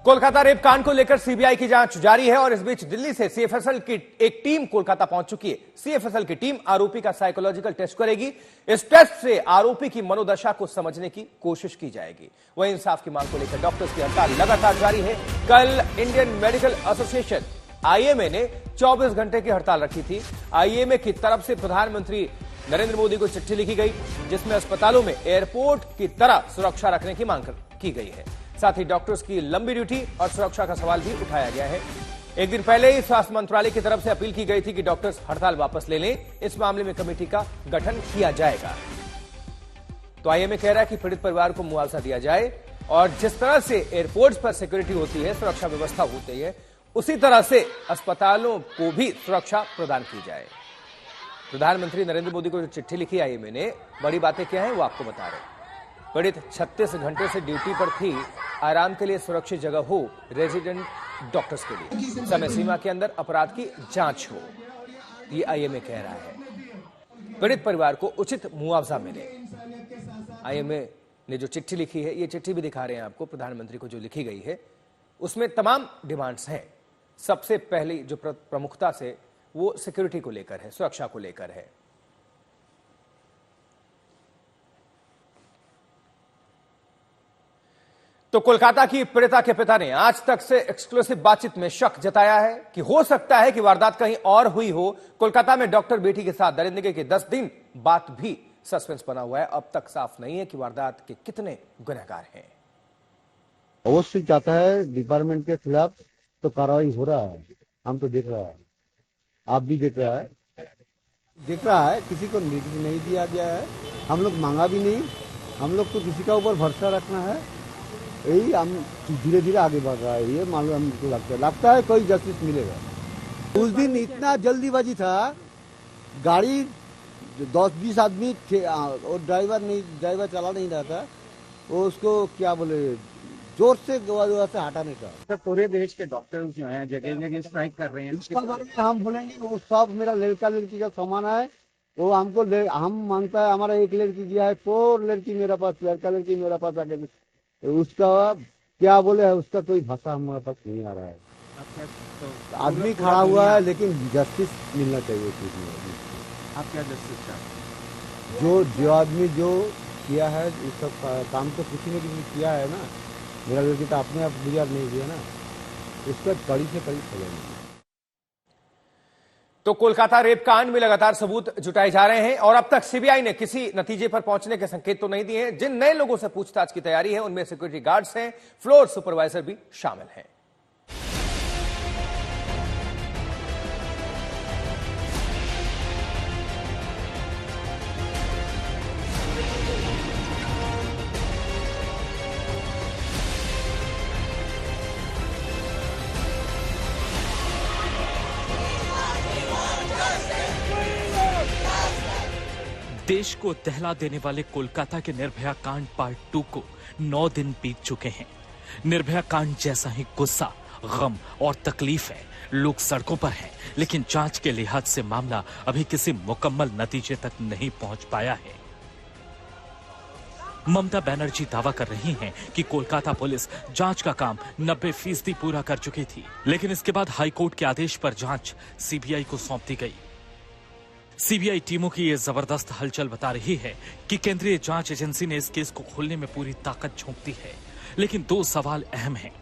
Kolkata rape कांड को लेकर सीबीआई की जांच जारी है और इस बीच दिल्ली से सीएफएसएल की एक टीम कोलकाता पहुंच चुकी है। सीएफएसएल की टीम आरोपी का साइकोलॉजिकल टेस्ट करेगी। इस टेस्ट से आरोपी की मनोदशा को समझने की कोशिश की जाएगी। वहीं इंसाफ की मांग को लेकर डॉक्टर्स की हड़ताल लगातार जारी है। कल इंडियन मेडिकल एसोसिएशन आईएमए ने 24 घंटे की हड़ताल रखी थी। आईएमए की तरफ से प्रधानमंत्री नरेंद्र मोदी को चिट्ठी लिखी गई, जिसमें अस्पतालों में एयरपोर्ट की तरह सुरक्षा रखने की मांग की गई है। साथ ही डॉक्टर्स की लंबी ड्यूटी और सुरक्षा का सवाल भी उठाया गया है। एक दिन पहले ही स्वास्थ्य मंत्रालय की तरफ से अपील की गई थी कि डॉक्टर्स हड़ताल वापस ले लें। इस मामले में कमेटी का गठन किया जाएगा। तो आईएमए कह रहा है कि पीड़ित परिवार को मुआवजा दिया जाए और जिस तरह से एयरपोर्ट्स पर सिक्योरिटी होती है, सुरक्षा व्यवस्था होती है, उसी तरह से अस्पतालों को भी सुरक्षा प्रदान की जाए। प्रधानमंत्री नरेंद्र मोदी को जो चिट्ठी लिखी आईएमए ने, बड़ी बातें क्या है वो आपको बता रहे हैं। पीड़ित 36 घंटे से ड्यूटी पर थी। आराम के लिए सुरक्षित जगह हो रेजिडेंट डॉक्टर्स के लिए। समय सीमा के अंदर अपराध की जांच हो, ये आईएमए कह रहा है। पीड़ित परिवार को उचित मुआवजा मिले। आईएमए ने जो चिट्ठी लिखी है, ये चिट्ठी भी दिखा रहे हैं आपको, प्रधानमंत्री को जो लिखी गई है, उसमें तमाम डिमांड्स हैं। सबसे पहली जो प्रमुखता से वो सिक्योरिटी को लेकर है, सुरक्षा को लेकर है। तो कोलकाता की पीड़िता के पिता ने आज तक से एक्सक्लूसिव बातचीत में शक जताया है कि हो सकता है कि वारदात कहीं और हुई हो। कोलकाता में डॉक्टर बेटी के साथ दरिंदगी के 10 दिन बात भी सस्पेंस बना हुआ है। अब तक साफ नहीं है कि वारदात के कितने गुनहगार हैं। अवश्य चाहता है डिपार्टमेंट के खिलाफ तो कार्रवाई हो रहा है। हम तो देख रहा है, आप भी देख रहा है। किसी को नहीं दिया गया है, हम लोग मांगा भी नहीं। हम लोग तो किसी का ऊपर भरोसा रखना है, यही हम धीरे धीरे आगे बढ़ रहा है। ये मालूम हमको लगता है कोई जस्टिस मिलेगा। उस दिन इतना जल्दीबाजी था, गाड़ी 10-20 आदमी थे और ड्राइवर चला नहीं रहा था। वो उसको क्या बोले, जोर से हटाने का। सर, पूरे देश के डॉक्टर्स जो हैं जगह जगह स्ट्राइक कर रहे हैं। इसके बारे में हम बोलेंगे वो सब मेरा लड़का लड़की का सामान है। वो हमको हम मांगता है, हमारा एक लड़की दिया है, 4 लड़की मेरे पास, लड़का लड़की मेरा पास आके उसका क्या बोले है, उसका कोई भाषा हमारे पास नहीं आ रहा है। तो आदमी खड़ा हुआ है, लेकिन जस्टिस मिलना चाहिए। आप क्या जस्टिस चाहते? जो आदमी जो किया है, इस सब काम तो किसी ने किसी किया है ना। मेरा लड़की तो अपने आप गुजार नहीं दिया ना, उसका कड़ी से कड़ी सजा नहीं। तो कोलकाता रेप कांड में लगातार सबूत जुटाए जा रहे हैं और अब तक सीबीआई ने किसी नतीजे पर पहुंचने के संकेत तो नहीं दिए हैं। जिन नए लोगों से पूछताछ की तैयारी है, उनमें सिक्योरिटी गार्ड्स हैं, फ्लोर सुपरवाइजर भी शामिल हैं। देश को दहला देने वाले कोलकाता के निर्भया कांड पार्ट 2 को 9 दिन बीत चुके हैं। निर्भया कांड जैसा ही गुस्सा, गम और तकलीफ है। लोग सड़कों पर हैं, लेकिन जांच के लिहाज से मामला अभी किसी मुकम्मल नतीजे तक नहीं पहुंच पाया है। ममता बनर्जी दावा कर रही हैं कि कोलकाता पुलिस जांच का काम 90% पूरा कर चुकी थी, लेकिन इसके बाद हाईकोर्ट के आदेश पर जांच सीबीआई को सौंप दी गई। सीबीआई टीमों की यह जबरदस्त हलचल बता रही है कि केंद्रीय जांच एजेंसी ने इस केस को खोलने में पूरी ताकत झोंक दी है। लेकिन 2 सवाल अहम हैं।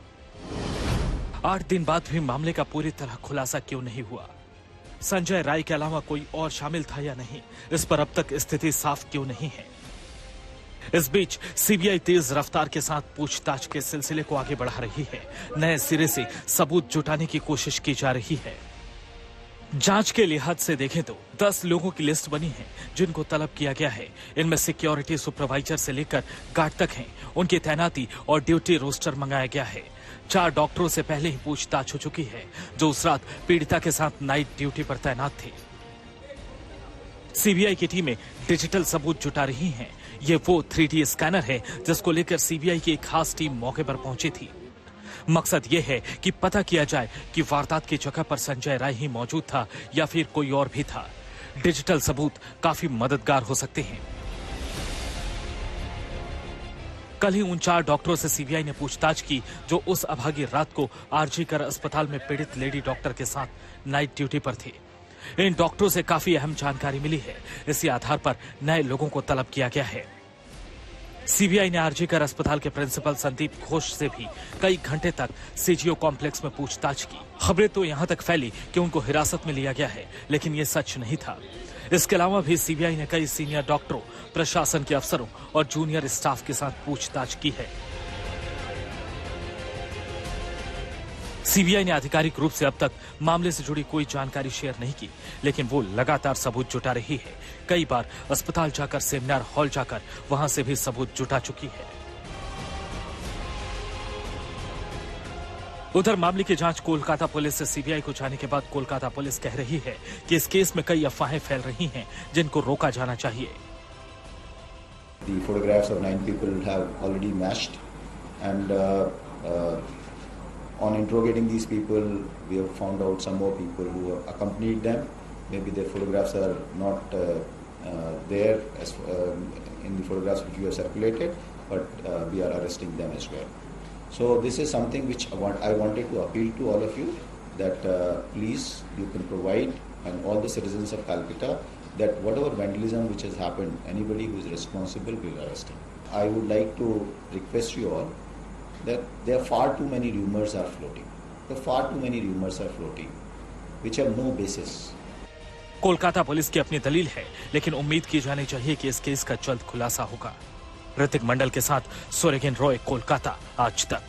8 दिन बाद भी मामले का पूरी तरह खुलासा क्यों नहीं हुआ? संजय राय के अलावा कोई और शामिल था या नहीं? इस पर अब तक स्थिति साफ क्यों नहीं है? इस बीच सीबीआई तेज रफ्तार के साथ पूछताछ के सिलसिले को आगे बढ़ा रही है। नए सिरे से सबूत जुटाने की कोशिश की जा रही है। जांच के लिहाज से देखें तो 10 लोगों की लिस्ट बनी है जिनको तलब किया गया है। इनमें सिक्योरिटी सुपरवाइजर से लेकर गार्ड तक हैं। उनकी तैनाती और ड्यूटी रोस्टर मंगाया गया है। 4 डॉक्टरों से पहले ही पूछताछ हो चुकी है, जो उस रात पीड़िता के साथ नाइट ड्यूटी पर तैनात थे। सीबीआई की टीमें डिजिटल सबूत जुटा रही हैं। ये वो 3D स्कैनर है जिसको लेकर सीबीआई की एक खास टीम मौके पर पहुंची थी। मकसद यह है कि पता किया जाए कि वारदात की जगह पर संजय राय ही मौजूद था या फिर कोई और भी था। डिजिटल सबूत काफी मददगार हो सकते हैं। कल ही उन 4 डॉक्टरों से सीबीआई ने पूछताछ की जो उस अभागी रात को आरजी कर अस्पताल में पीड़ित लेडी डॉक्टर के साथ नाइट ड्यूटी पर थी। इन डॉक्टरों से काफी अहम जानकारी मिली है। इसी आधार पर नए लोगों को तलब किया गया है। सीबीआई ने आरजी कर अस्पताल के प्रिंसिपल संदीप घोष से भी कई घंटे तक सीजीओ कॉम्प्लेक्स में पूछताछ की। खबरें तो यहां तक फैली कि उनको हिरासत में लिया गया है, लेकिन ये सच नहीं था। इसके अलावा भी सीबीआई ने कई सीनियर डॉक्टरों, प्रशासन के अफसरों और जूनियर स्टाफ के साथ पूछताछ की है। सीबीआई ने आधिकारिक रूप से अब तक मामले से जुड़ी कोई जानकारी शेयर नहीं की, लेकिन वो लगातार सबूत जुटा रही है। कई बार अस्पताल जाकर, सेमिनार हॉल जाकर वहां से भी सबूत जुटा चुकी है। उधर मामले की जांच कोलकाता पुलिस से सीबीआई को जाने के बाद कोलकाता पुलिस कह रही है कि इस केस में कई अफवाहें फैल रही हैं जिनको रोका जाना चाहिए। The photographs of 9 people have already matched, and on interrogating these people, we have found out some more people who have accompanied them. Maybe their photographs are not there as in the photographs which we have circulated, but we are arresting them as well. So this is something which I wanted to appeal to all of you, that please you can provide, and all the citizens of Calcutta, that whatever vandalism which has happened, anybody who is responsible will arrest him. I would like to request you all that there are far too many rumors are floating. There are far too many rumors are floating, which have no basis. Kolkata police की अपनी दलील है, लेकिन उम्मीद की जानी चाहिए कि इस केस का जल्द खुलासा होगा। ऋतिक मंडल के साथ सुरेगन रॉय, कोलकाता आज तक।